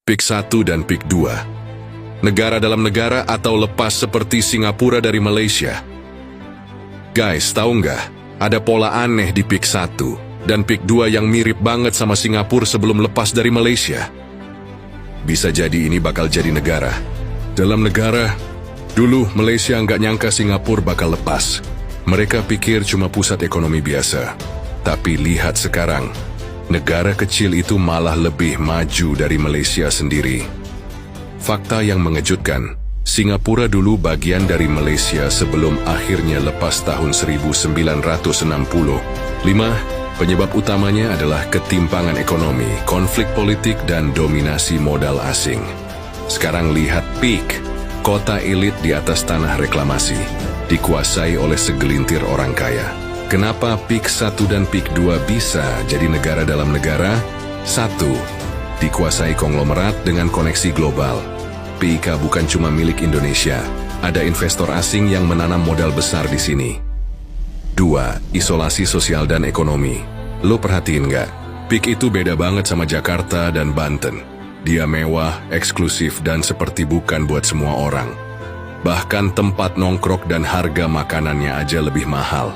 PIK 1 dan PIK 2. Negara dalam negara atau lepas seperti Singapura dari Malaysia. Guys, tahu nggak? Ada pola aneh di PIK 1 dan PIK 2 yang mirip banget sama Singapura sebelum lepas dari Malaysia. Bisa jadi ini bakal jadi negara. Dalam negara, dulu Malaysia nggak nyangka Singapura bakal lepas. Mereka pikir cuma pusat ekonomi biasa. Tapi lihat sekarang, negara kecil itu malah lebih maju dari Malaysia sendiri. Fakta yang mengejutkan, Singapura dulu bagian dari Malaysia sebelum akhirnya lepas tahun 1960. 5. Penyebab utamanya adalah ketimpangan ekonomi, konflik politik, dan dominasi modal asing. Sekarang lihat PIK, kota elit di atas tanah reklamasi, dikuasai oleh segelintir orang kaya. Kenapa PIK 1 dan PIK 2 bisa jadi negara dalam negara? 1. Dikuasai konglomerat dengan koneksi global. PIK bukan cuma milik Indonesia, ada investor asing yang menanam modal besar di sini. 2. Isolasi sosial dan ekonomi. Lo perhatiin nggak? PIK itu beda banget sama Jakarta dan Banten. Dia mewah, eksklusif, dan seperti bukan buat semua orang. Bahkan tempat nongkrok dan harga makanannya aja lebih mahal.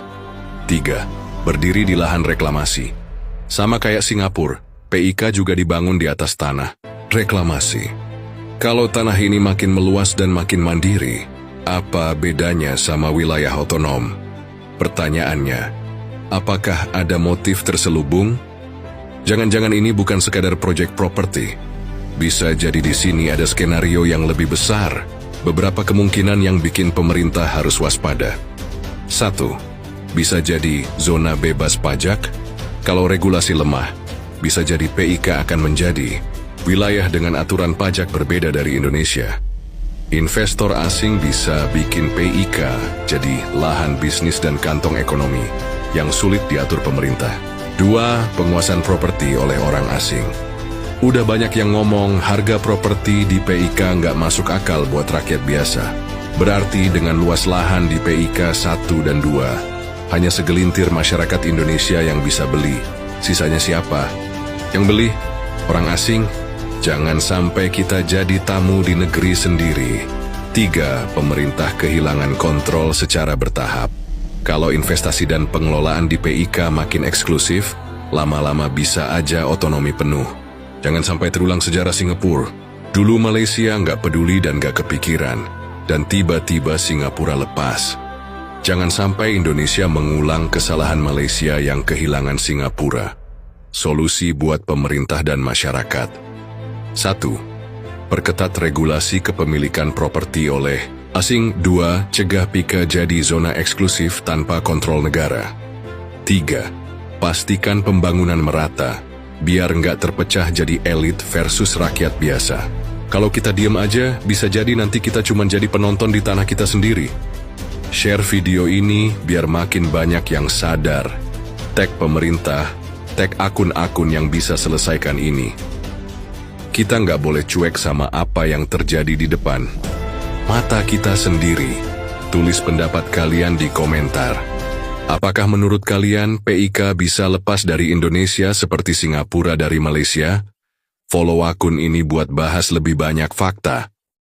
3. Berdiri di lahan reklamasi. Sama kayak Singapura, PIK juga dibangun di atas tanah reklamasi. Kalau tanah ini makin meluas dan makin mandiri, apa bedanya sama wilayah otonom? Pertanyaannya, apakah ada motif terselubung? Jangan-jangan ini bukan sekadar proyek properti. Bisa jadi di sini ada skenario yang lebih besar. Beberapa kemungkinan yang bikin pemerintah harus waspada. 1. Bisa jadi zona bebas pajak. Kalau regulasi lemah, bisa jadi PIK akan menjadi wilayah dengan aturan pajak berbeda dari Indonesia. Investor asing bisa bikin PIK jadi lahan bisnis dan kantong ekonomi yang sulit diatur pemerintah. 2. Penguasaan properti oleh orang asing. Udah banyak yang ngomong harga properti di PIK nggak masuk akal buat rakyat biasa. Berarti dengan luas lahan di PIK 1 dan 2, hanya segelintir masyarakat Indonesia yang bisa beli. Sisanya siapa? Yang beli? Orang asing? Jangan sampai kita jadi tamu di negeri sendiri. 3. Pemerintah kehilangan kontrol secara bertahap. Kalau investasi dan pengelolaan di PIK makin eksklusif, lama-lama bisa aja otonomi penuh. Jangan sampai terulang sejarah Singapura. Dulu Malaysia nggak peduli dan nggak kepikiran, dan tiba-tiba Singapura lepas. Jangan sampai Indonesia mengulang kesalahan Malaysia yang kehilangan Singapura. Solusi buat pemerintah dan masyarakat. 1. Perketat regulasi kepemilikan properti oleh asing. 2. Cegah PIK jadi zona eksklusif tanpa kontrol negara. 3. Pastikan pembangunan merata, biar nggak terpecah jadi elit versus rakyat biasa. Kalau kita diam aja, bisa jadi nanti kita cuma jadi penonton di tanah kita sendiri. Share video ini biar makin banyak yang sadar. Tag pemerintah, tag akun-akun yang bisa selesaikan ini. Kita nggak boleh cuek sama apa yang terjadi di depan mata kita sendiri. Tulis pendapat kalian di komentar. Apakah menurut kalian PIK bisa lepas dari Indonesia seperti Singapura dari Malaysia? Follow akun ini buat bahas lebih banyak fakta.